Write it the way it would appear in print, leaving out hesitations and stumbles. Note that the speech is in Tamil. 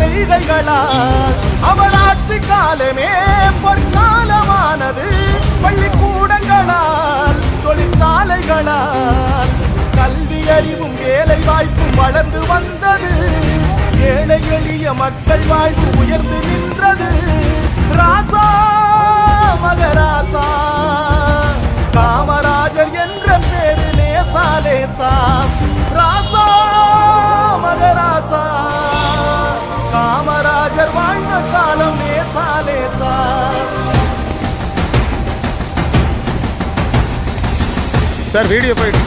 செய்கைகளால் அவர் ஆட்சி காலமே பொற்காலமானது. பள்ளிக்கூடங்களால் தொழிற்சாலைகளால் கல்வி அறிவும் வேலை வாய்ப்பும் வளர்ந்து வந்தது. ஏழை எளிய மக்கள் வாழ்வு உயர்ந்து நின்றது. ராசா மகராசா காமராஜர் என்ற பேரு லேசா லேசா. ராசா மகராசா காமராஜர் வாழ்ந்த காலம் லேசா லேசா. சார் வீடியோ போயிட்டு